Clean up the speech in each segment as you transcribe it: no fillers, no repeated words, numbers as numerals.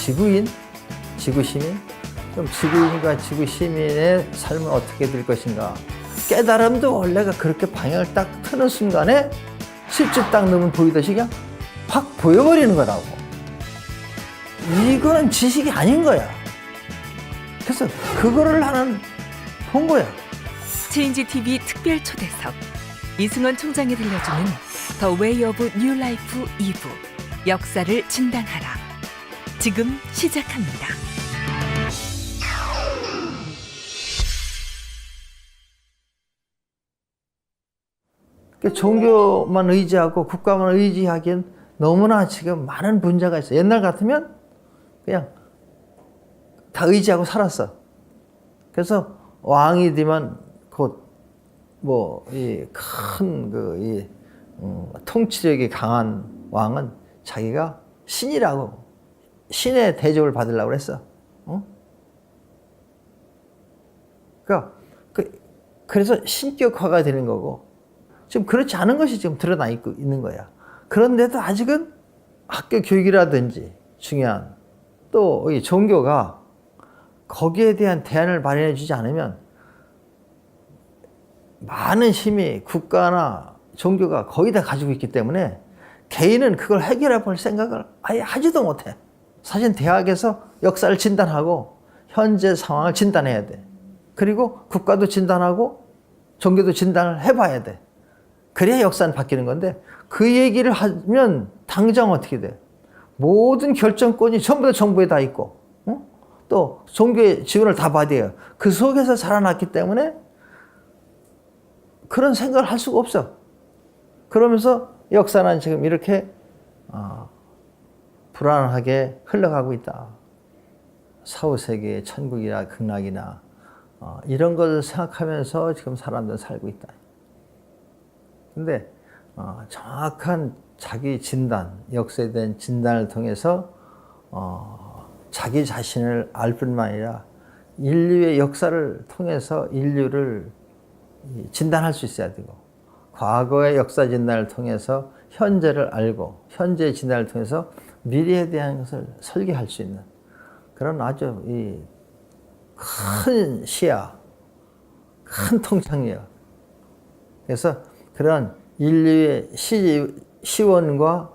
지구인, 지구시민, 그럼 지구인과 지구시민의 삶은 어떻게 될 것인가. 깨달음도 원래가 그렇게 방향을 딱 트는 순간에 10집 딱 넣으면 보이듯이 그냥 확 보여버리는 거라고. 이거는 지식이 아닌 거야. 그래서 그거를 나는 본 거야. 체인지 TV 특별 초대석, 이승원 총장이 들려주는 더 웨이 오브 뉴 라이프 2부, 역사를 진단하라. 지금 시작합니다. 종교만 의지하고 국가만 의지하기엔 너무나 지금 많은 문제가 있어. 옛날 같으면 그냥 다 의지하고 살았어. 그래서 왕이 되면 곧 뭐 이 큰 통치력이 강한 왕은 자기가 신이라고, 신의 대접을 받으려고 그랬어. 그래서 신격화가 되는 거고, 지금 그렇지 않은 것이 지금 드러나 있는 거야. 그런데도 아직은 학교 교육이라든지 중요한 또 이 종교가 거기에 대한 대안을 마련해 주지 않으면 많은 힘이 국가나 종교가 거의 다 가지고 있기 때문에 개인은 그걸 해결해 볼 생각을 아예 하지도 못해. 사실 대학에서 역사를 진단하고 현재 상황을 진단해야 돼. 그리고 국가도 진단하고 종교도 진단을 해봐야 돼. 그래야 역사는 바뀌는 건데, 그 얘기를 하면 당장 어떻게 돼? 모든 결정권이 전부 다 정부에 다 있고, 또 종교의 지원을 다 받아요. 그 속에서 자라났기 때문에 그런 생각을 할 수가 없어. 그러면서 역사는 지금 이렇게 불안하게 흘러가고 있다. 사후세계의 천국이나 극락이나 이런 것을 생각하면서 지금 사람들은 살고 있다. 근데 정확한 자기 진단, 역사에 대한 진단을 통해서 자기 자신을 알 뿐만 아니라 인류의 역사를 통해서 인류를 진단할 수 있어야 되고, 과거의 역사 진단을 통해서 현재를 알고, 현재의 진단을 통해서 미래에 대한 것을 설계할 수 있는 그런 아주 큰 시야, 큰 통찰력. 그래서 그런 인류의 시원과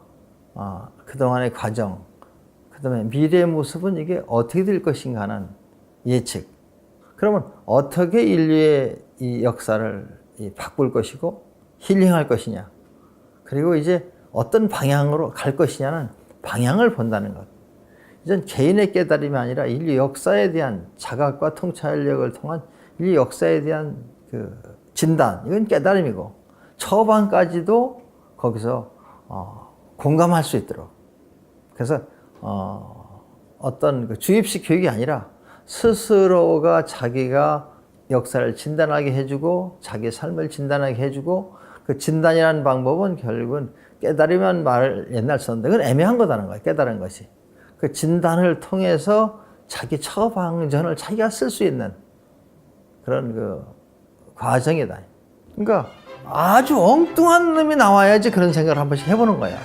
그동안의 과정, 그 다음에 미래의 모습은 이게 어떻게 될 것인가 하는 예측. 그러면 어떻게 인류의 이 역사를 바꿀 것이고 힐링할 것이냐, 그리고 이제 어떤 방향으로 갈 것이냐는 방향을 본다는 것. 이전 개인의 깨달음이 아니라 인류 역사에 대한 자각과 통찰력을 통한 인류 역사에 대한 그 진단, 이건 깨달음이고, 처방까지도 거기서 공감할 수 있도록. 그래서 어떤 그 주입식 교육이 아니라 스스로가 자기가 역사를 진단하게 해주고 자기 삶을 진단하게 해주고, 그 진단이라는 방법은 결국은 깨달으면 말을 옛날 썼는데 그건 애매한 거다는 거야. 깨달은 것이 그 진단을 통해서 자기 처방전을 자기가 쓸 수 있는 그런 그 과정이다. 그러니까 아주 엉뚱한 놈이 나와야지 그런 생각을 한 번씩 해보는 거야.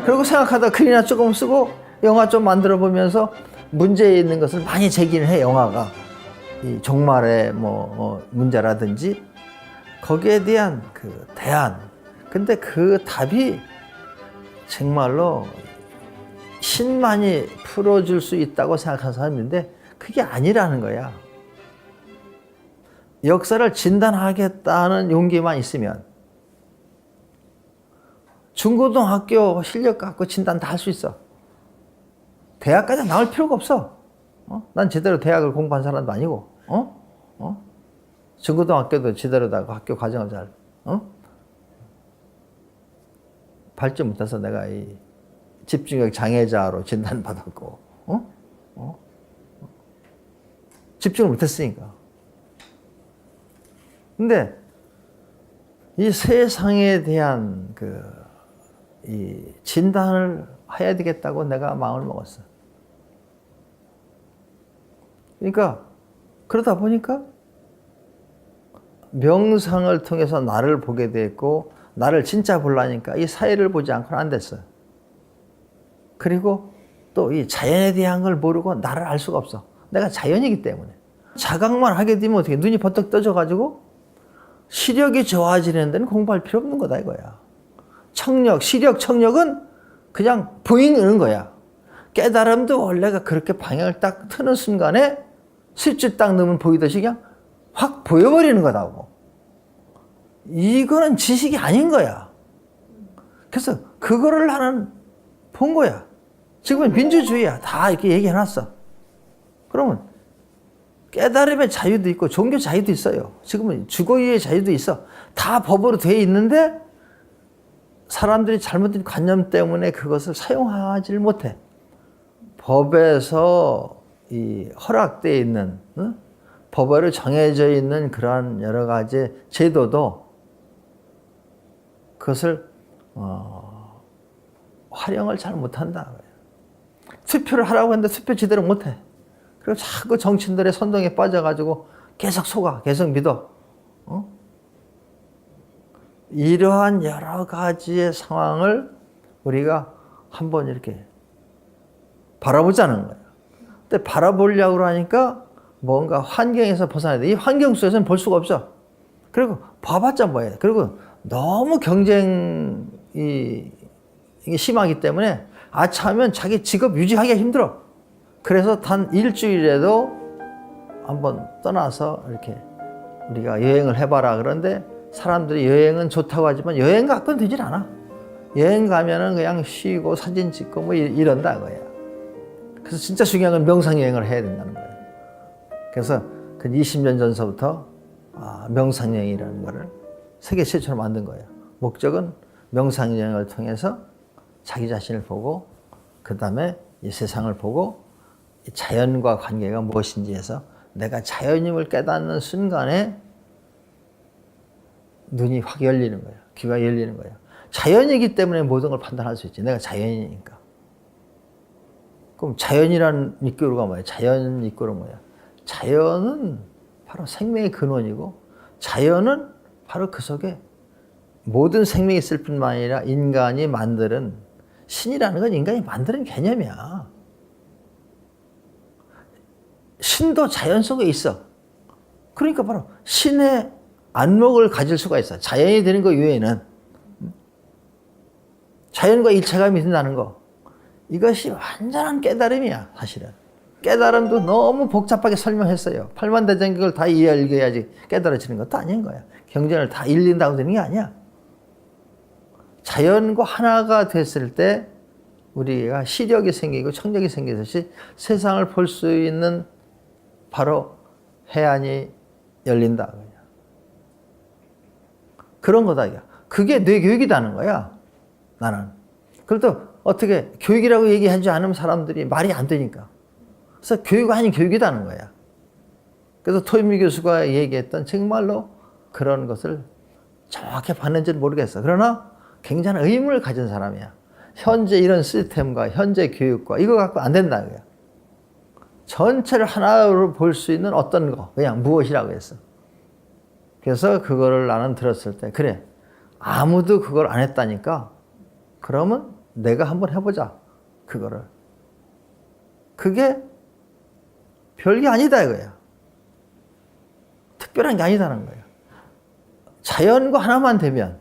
그리고 생각하다 글이나 조금 쓰고 영화 좀 만들어 보면서 문제 있는 것을 많이 제기를 해. 영화가 이 종말의 문제라든지 거기에 대한 그 대안. 근데 그 답이 정말로 신만이 풀어줄 수 있다고 생각하는 사람이 있는데 그게 아니라는 거야. 역사를 진단하겠다는 용기만 있으면 중고등학교 실력 갖고 진단 다 할 수 있어. 대학까지 나올 필요가 없어. 난 제대로 대학을 공부한 사람도 아니고, 중고등학교도 제대로 다 학교 과정을 잘, 밟지 못해서 내가 이 집중력 장애자로 진단받았고, 집중을 못했으니까. 근데 이 세상에 대한 이 진단을 해야 되겠다고 내가 마음을 먹었어. 그러니까 그러다 보니까 명상을 통해서 나를 보게 됐고, 나를 진짜 보려니까 이 사회를 보지 않고는 안 됐어요. 그리고 또 이 자연에 대한 걸 모르고 나를 알 수가 없어. 내가 자연이기 때문에. 자각만 하게 되면 어떻게 눈이 번쩍 떠져가지고 시력이 좋아지는 데는 공부할 필요 없는 거다 이거야. 청력, 시력, 청력은 그냥 보이는 거야. 깨달음도 원래가 그렇게 방향을 딱 트는 순간에 스위치 딱 넣으면 보이듯이 그냥 확 보여버리는 거다고. 이거는 지식이 아닌 거야. 그래서 그거를 나는 본 거야. 지금은 민주주의야. 다 이렇게 얘기해놨어. 그러면 깨달음의 자유도 있고 종교 자유도 있어요. 지금은 주거유의 자유도 있어. 다 법으로 돼 있는데 사람들이 잘못된 관념 때문에 그것을 사용하지를 못해. 법에서 이 허락되어 있는, 법으로 정해져 있는 그러한 여러 가지 제도도 그것을 활용을 잘 못한다. 투표를 하라고 했는데 투표 제대로 못해. 그리고 자꾸 정치인들의 선동에 빠져가지고 계속 속아, 계속 믿어. 이러한 여러 가지의 상황을 우리가 한번 이렇게 바라보자는 거예요. 근데 바라보려고 하니까 뭔가 환경에서 벗어나야 돼. 이 환경 속에서는 볼 수가 없어. 그리고 봐봤자 뭐예요. 그리고 너무 경쟁이 이게 심하기 때문에 아차하면 자기 직업 유지하기가 힘들어. 그래서 단 일주일에도 한번 떠나서 이렇게 우리가 여행을 해봐라. 그런데 사람들이 여행은 좋다고 하지만 여행 갖고는 되질 않아. 여행 가면은 그냥 쉬고 사진 찍고 뭐 이런다 거야. 그래서 진짜 중요한 건 명상여행을 해야 된다는 거예요. 그래서 그 20년 전서부터 명상여행이라는 거를 세계 최초로 만든 거예요. 목적은 명상여행을 통해서 자기 자신을 보고 그 다음에 이 세상을 보고 이 자연과 관계가 무엇인지 해서 내가 자연임을 깨닫는 순간에 눈이 확 열리는 거예요. 귀가 열리는 거예요. 자연이기 때문에 모든 걸 판단할 수 있지. 내가 자연이니까. 그럼 자연이라는 입구로가 뭐야? 자연 입구로 뭐야? 자연은 바로 생명의 근원이고 자연은 바로 그 속에 모든 생명이 있을 뿐만 아니라 인간이 만드는 신이라는 건 인간이 만드는 개념이야. 신도 자연 속에 있어. 그러니까 바로 신의 안목을 가질 수가 있어. 자연이 되는 것 외에는. 자연과 일체감이 된다는 거. 이것이 완전한 깨달음이야, 사실은. 깨달음도 너무 복잡하게 설명했어요. 팔만대장경을 다 읽어야지 깨달아지는 것도 아닌 거야. 경전을 다 읽는다고 되는 게 아니야. 자연과 하나가 됐을 때 우리가 시력이 생기고 청력이 생기듯이 세상을 볼 수 있는 바로 해안이 열린다. 그런 거다. 그게 뇌 교육이라는 거야. 나는. 그래도 어떻게 교육이라고 얘기하지 않으면 사람들이 말이 안 되니까. 그래서 교육 아닌 교육이라는 거야. 그래서 토이미 교수가 얘기했던 정말로 그런 것을 정확히 봤는지는 모르겠어. 그러나 굉장한 의문을 가진 사람이야. 현재 이런 시스템과 현재 교육과 이거 갖고 안 된다. 그야. 전체를 하나로 볼 수 있는 어떤 거, 그냥 무엇이라고 했어. 그래서 그거를 나는 들었을 때, 그래, 아무도 그걸 안 했다니까, 그러면 내가 한번 해보자, 그거를. 그게 별게 아니다, 이거야. 특별한 게 아니다는 거야. 자연과 하나만 되면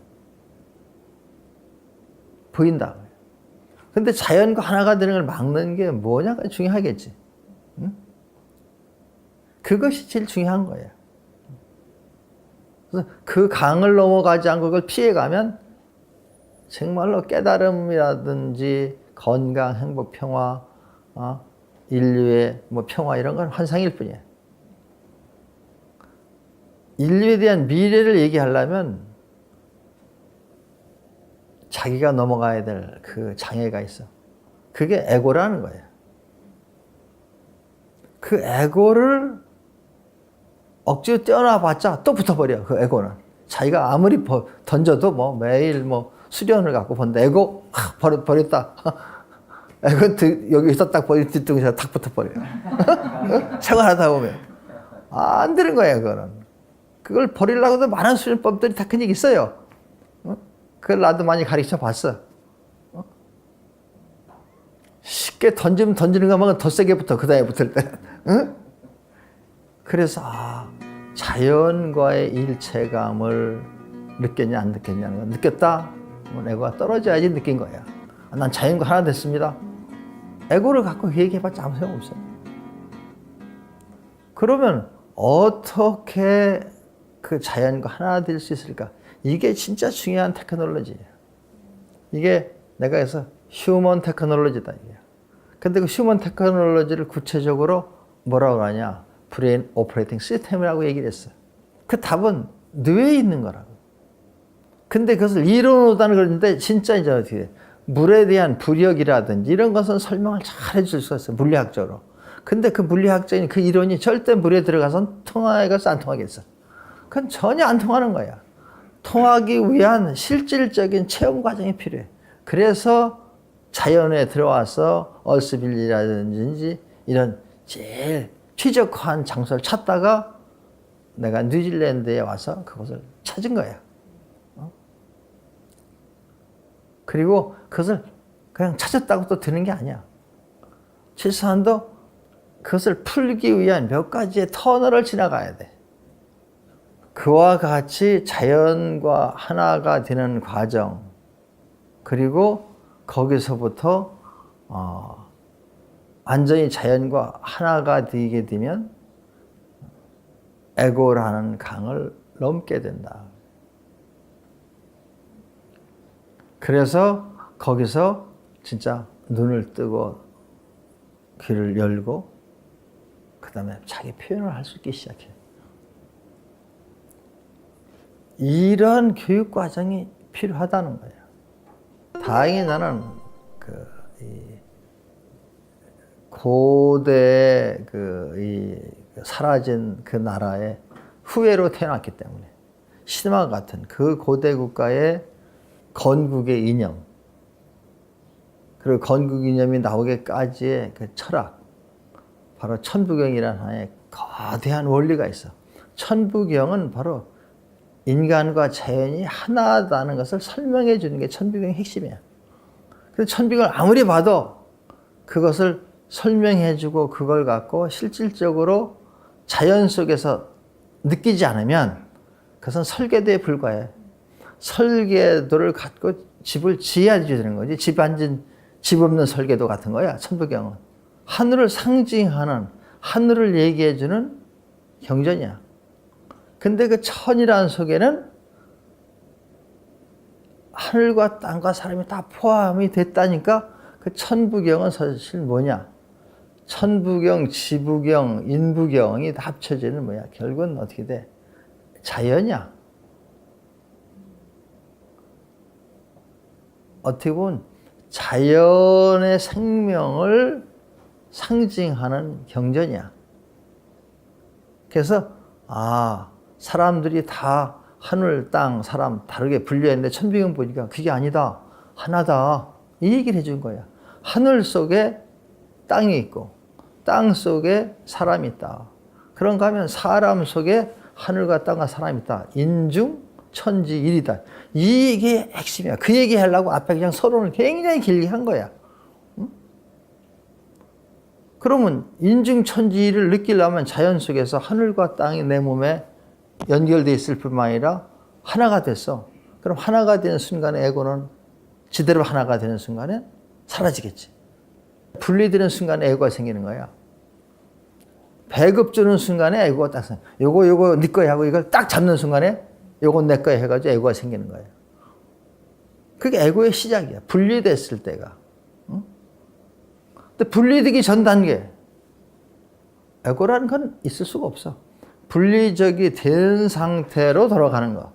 보인다. 근데 자연과 하나가 되는 걸 막는 게 뭐냐가 중요하겠지. 응? 그것이 제일 중요한 거예요. 그래서 그 강을 넘어가지 않고 그걸 피해가면 정말로 깨달음이라든지 건강, 행복, 평화, 인류의 뭐 평화 이런 건 환상일 뿐이에요. 인류에 대한 미래를 얘기하려면 자기가 넘어가야 될 그 장애가 있어. 그게 에고라는 거예요. 그 에고를 억지로 떼어놔봤자 또 붙어버려. 그 에고는. 자기가 아무리 던져도 뭐 매일 뭐 수련을 갖고 본다. 에고 버렸다. 에고 여기서 딱 버린 뒤통수에 탁 붙어버려. 생활하다 보면 안 되는 거예요. 그거는. 그걸 버리려고도 많은 수련법들이 테크닉이 있어요. 그걸 나도 많이 가르쳐 봤어. 쉽게 쉽게 던지면 던지는 것만 더 세게 붙어. 그 다음에 붙을 때. 응? 그래서 자연과의 일체감을 느꼈냐 안 느꼈냐는 거. 느꼈다? 그러면 에고가 떨어져야지 느낀 거야. 난 자연과 하나 됐습니다. 에고를 갖고 얘기해봤자 아무 소용 없어. 그러면 어떻게 그 자연과 하나 될 수 있을까? 이게 진짜 중요한 테크놀로지예요. 이게 내가 해서 휴먼 테크놀로지다. 이게. 근데 그 휴먼 테크놀로지를 구체적으로 뭐라고 하냐? 브레인 오퍼레이팅 시스템이라고 얘기를 했어요. 그 답은 뇌에 있는 거라고. 근데 그것을 이론으로다는 그러는데 진짜 이제 어떻게 돼? 물에 대한 부력이라든지 이런 것은 설명을 잘 해줄 수가 있어요. 물리학적으로. 근데 그 물리학적인 그 이론이 절대 물에 들어가선 통하겠어 안 통하겠어? 그건 전혀 안 통하는 거야. 통하기 위한 실질적인 체험 과정이 필요해. 그래서 자연에 들어와서 얼스빌리라든지 이런 제일 최적화한 장소를 찾다가 내가 뉴질랜드에 와서 그것을 찾은 거야. 그리고 그것을 그냥 찾았다고 또 되는 게 아니야. 최소한도 그것을 풀기 위한 몇 가지의 터널을 지나가야 돼. 그와 같이 자연과 하나가 되는 과정, 그리고 거기서부터 완전히 자연과 하나가 되게 되면 에고라는 강을 넘게 된다. 그래서 거기서 진짜 눈을 뜨고 귀를 열고 그 다음에 자기 표현을 할 수 있기 시작해. 이런 교육 과정이 필요하다는 거예요. 다행히 나는 고대 사라진 그 나라의 후예로 태어났기 때문에 신화 같은 그 고대 국가의 건국의 이념, 그리고 건국 이념이 나오기까지의 그 철학, 바로 천부경이라는 하나의 거대한 원리가 있어. 천부경은 바로 인간과 자연이 하나다는 것을 설명해 주는 게 천부경의 핵심이야. 그래서 천부경을 아무리 봐도 그것을 설명해 주고 그걸 갖고 실질적으로 자연 속에서 느끼지 않으면 그것은 설계도에 불과해. 설계도를 갖고 집을 지어야 되는 거지. 집 없는 설계도 같은 거야, 천부경은. 하늘을 상징하는, 하늘을 얘기해 주는 경전이야. 근데 그 천이라는 속에는 하늘과 땅과 사람이 다 포함이 됐다니까 그 천부경은 사실 뭐냐? 천부경, 지부경, 인부경이 다 합쳐지는 뭐야? 결국은 어떻게 돼? 자연이야. 어떻게 보면 자연의 생명을 상징하는 경전이야. 그래서 사람들이 다 하늘, 땅, 사람 다르게 분류했는데 천부경 보니까 그게 아니다. 하나다. 이 얘기를 해준 거야. 하늘 속에 땅이 있고 땅 속에 사람이 있다. 그런가 하면 사람 속에 하늘과 땅과 사람이 있다. 인중, 천지, 일이다. 이게 핵심이야. 그 얘기 하려고 앞에 그냥 서론을 굉장히 길게 한 거야. 응? 그러면 인중, 천지, 일을 느끼려면 자연 속에서 하늘과 땅이 내 몸에 연결되어 있을 뿐만 아니라 하나가 됐어. 그럼 하나가 되는 순간에 에고는 지대로 하나가 되는 순간에 사라지겠지. 분리되는 순간에 에고가 생기는 거야. 배급 주는 순간에 에고가 딱 생겨. 요거 네 거야 하고 이걸 딱 잡는 순간에 요건 내 거야 해가지고 에고가 생기는 거예요. 그게 에고의 시작이야. 분리됐을 때가. 응? 근데 분리되기 전 단계. 에고라는 건 있을 수가 없어. 분리적이 된 상태로 돌아가는 거.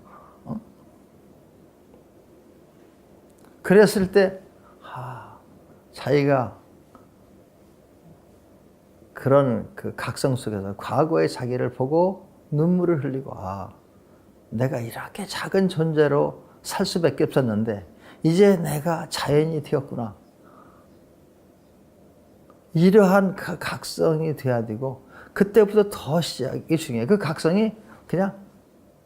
그랬을 때, 자기가 그런 그 각성 속에서 과거의 자기를 보고 눈물을 흘리고, 내가 이렇게 작은 존재로 살 수밖에 없었는데, 이제 내가 자연이 되었구나. 이러한 그 각성이 돼야 되고, 그때부터 더 시작이 중요해. 그 각성이 그냥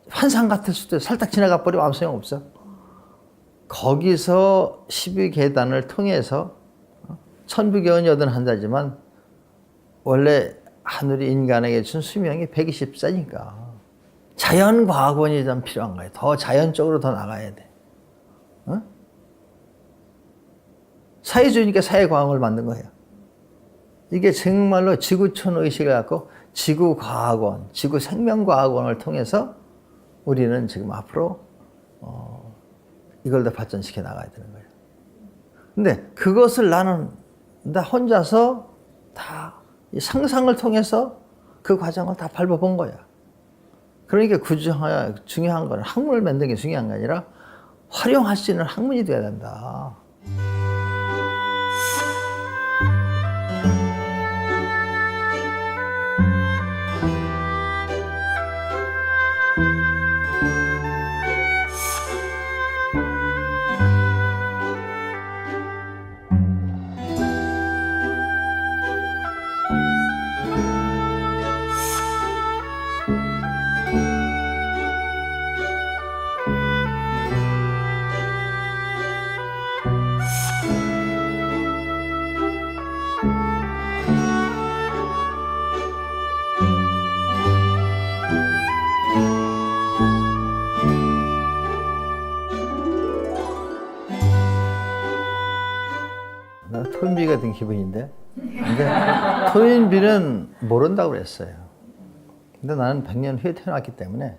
환상 같을 수도 있어. 살짝 지나가 버리면 아무 소용 없어. 거기서 12계단을 통해서 천부경은 81살이지만 원래 하늘이 인간에게 준 수명이 120세니까 자연과학원이 좀 필요한 거예요. 더 자연적으로 더 나가야 돼. 어? 사회주의니까 사회과학을 만든 거예요. 이게 정말로 지구촌 의식을 갖고 지구과학원, 지구생명과학원을 통해서 우리는 지금 앞으로 이걸 더 발전시켜 나가야 되는 거예요. 근데 그것을 나는 나 혼자서 다 이 상상을 통해서 그 과정을 다 밟아본 거야. 그러니까 중요한 건 학문을 만드는 게 중요한 게 아니라 활용할 수 있는 학문이 돼야 된다. 토인비 같은 기분인데. 근데 토인비는 모른다고 그랬어요. 근데 나는 100년 후에 태어났기 때문에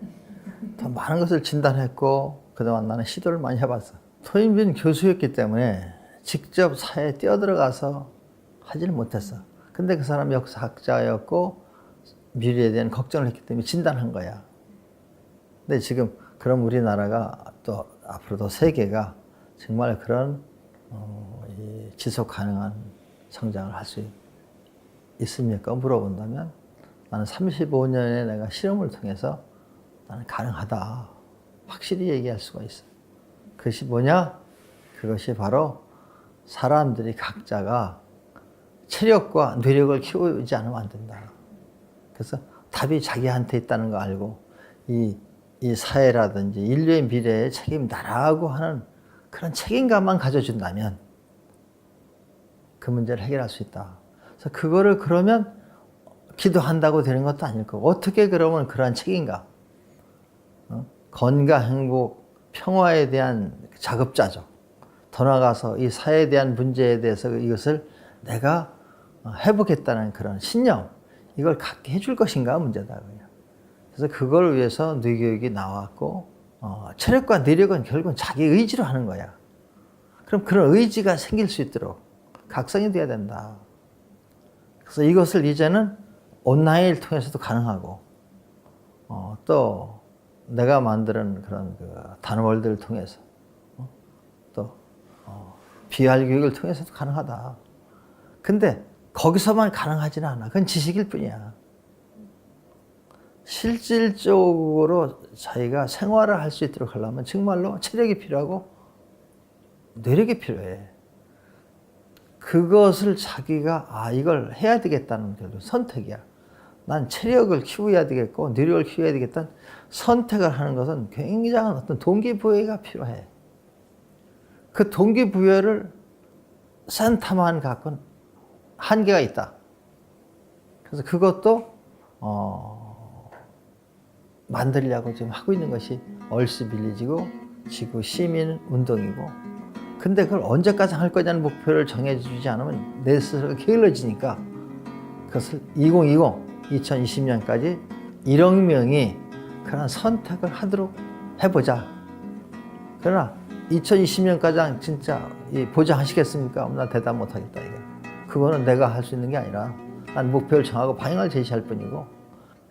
더 많은 것을 진단했고 그동안 나는 시도를 많이 해봤어. 토인비는 교수였기 때문에 직접 사회에 뛰어들어가서 하지는 못했어. 근데 그 사람 역사학자였고 미래에 대한 걱정을 했기 때문에 진단한 거야. 근데 지금 그럼 우리나라가 또 앞으로도 세계가 정말 그런 이 지속 가능한 성장을 할 수 있습니까? 물어본다면 나는 35년에 내가 실험을 통해서 나는 가능하다. 확실히 얘기할 수가 있어. 그것이 뭐냐? 그것이 바로 사람들이 각자가 체력과 뇌력을 키우지 않으면 안 된다. 그래서 답이 자기한테 있다는 거 알고 이 사회라든지 인류의 미래에 책임다라고 하는 그런 책임감만 가져준다면 그 문제를 해결할 수 있다. 그래서 그거를 그러면 기도한다고 되는 것도 아닐 거고 어떻게 그러면 그러한 책임감, 건강, 행복, 평화에 대한 작업자죠. 더 나아가서 이 사회에 대한 문제에 대해서 이것을 내가 해보겠다는 그런 신념, 이걸 갖게 해줄 것인가 문제다. 그래서 그걸 위해서 뇌교육이 나왔고 체력과 뇌력은 결국은 자기 의지로 하는 거야. 그럼 그런 의지가 생길 수 있도록 각성이 돼야 된다. 그래서 이것을 이제는 온라인을 통해서도 가능하고 또 내가 만드는 그런 그 단월들을 통해서 또 비활 교육을 통해서도 가능하다. 근데 거기서만 가능하지는 않아. 그건 지식일 뿐이야. 실질적으로 자기가 생활을 할 수 있도록 하려면 정말로 체력이 필요하고 뇌력이 필요해. 그것을 자기가 이걸 해야 되겠다는 결국 선택이야. 난 체력을 키워야 되겠고 뇌력을 키워야 되겠다는 선택을 하는 것은 굉장한 어떤 동기부여가 필요해. 그 동기부여를 센터만 갖고는 한계가 있다. 그래서 그것도 만들려고 지금 하고 있는 것이 얼스빌리지고 지구 시민 운동이고, 근데 그걸 언제까지 할 거냐는 목표를 정해주지 않으면 내 스스로가 게을러지니까 그것을 2020년까지 1억 명이 그런 선택을 하도록 해보자. 그러나 2020년까지 진짜 보장하시겠습니까? 나 대답 못하겠다. 이게. 그거는 내가 할 수 있는 게 아니라 난 목표를 정하고 방향을 제시할 뿐이고,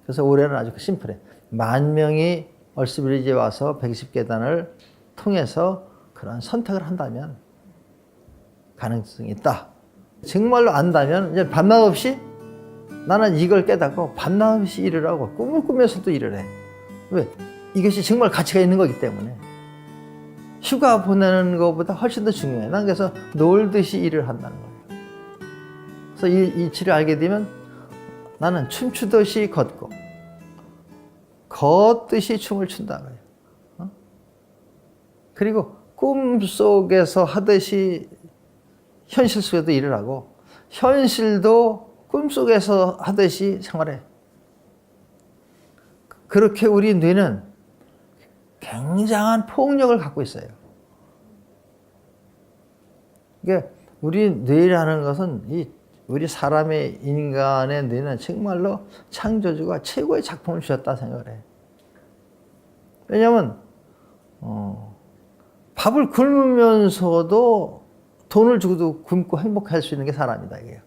그래서 올해는 아주 심플해. 10,000명이 얼스빌리지에 와서 120계단을 통해서 그런 선택을 한다면 가능성이 있다. 정말로 안다면 이제 밤낮 없이 나는 이걸 깨닫고 밤낮 없이 일을 하고 꿈을 꾸면서도 일을 해. 왜? 이것이 정말 가치가 있는 거기 때문에. 휴가 보내는 것보다 훨씬 더 중요해. 난 그래서 놀듯이 일을 한다는 거예요. 그래서 이 이치를 알게 되면 나는 춤추듯이 걷고 걷듯이 춤을 춘다는 거예요. 그리고 꿈속에서 하듯이 현실 속에도 일을 하고 현실도 꿈속에서 하듯이 생활해. 그렇게 우리 뇌는 굉장한 폭력을 갖고 있어요. 그러니까 우리 뇌라는 것은 우리 사람의 인간의 뇌는 정말로 창조주가 최고의 작품을 주셨다 생각을 해. 왜냐하면 밥을 굶으면서도 돈을 주고도 굶고 행복할 수 있는 게 사람이다 이게요.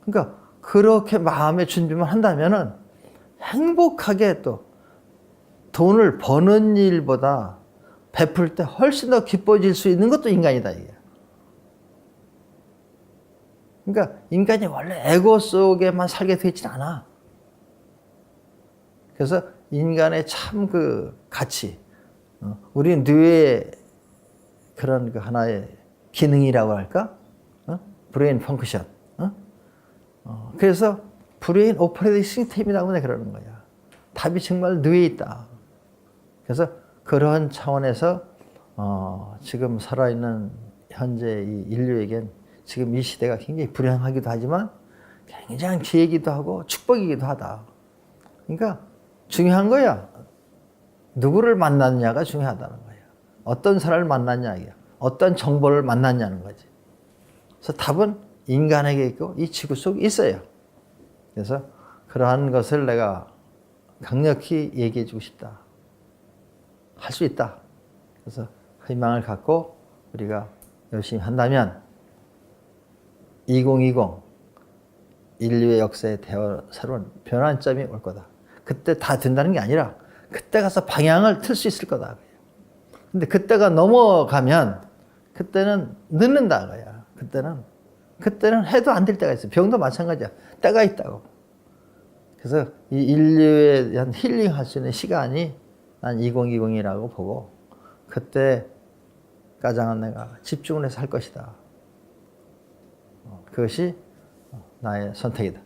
그러니까 그렇게 마음의 준비만 한다면은 행복하게 또 돈을 버는 일보다 베풀 때 훨씬 더 기뻐질 수 있는 것도 인간이다 이게. 그러니까 인간이 원래 에고 속에만 살게 되어 있지는 않아. 그래서 인간의 참 그 가치, 우리 뇌의 그런 그 하나의 기능이라고 할까? 브레인 펑크션. 그래서 브레인 오퍼레이팅 시스템이라고 내가 그러는 거야. 답이 정말 뇌에 있다. 그래서 그런 차원에서 지금 살아있는 현재 이 인류에겐 지금 이 시대가 굉장히 불행하기도 하지만 굉장히 기회이기도 하고 축복이기도 하다. 그러니까 중요한 거야. 누구를 만났냐가 중요하다는 거야. 어떤 사람을 만났냐, 어떤 정보를 만났냐는 거지. 그래서 답은 인간에게 있고 이 지구 속에 있어요. 그래서 그러한 것을 내가 강력히 얘기해 주고 싶다. 할 수 있다. 그래서 희망을 갖고 우리가 열심히 한다면 2020 인류의 역사에 새로운 변환점이 올 거다. 그때 다 된다는 게 아니라 그때 가서 방향을 틀 수 있을 거다. 근데 그때가 넘어가면 그때는 늦는다 거야. 그때는 해도 안 될 때가 있어. 병도 마찬가지야. 때가 있다고. 그래서 이 인류에 대한 힐링할 수 있는 시간이 난 2020이라고 보고 그때까지는 내가 집중을 해서 할 것이다. 그것이 나의 선택이다.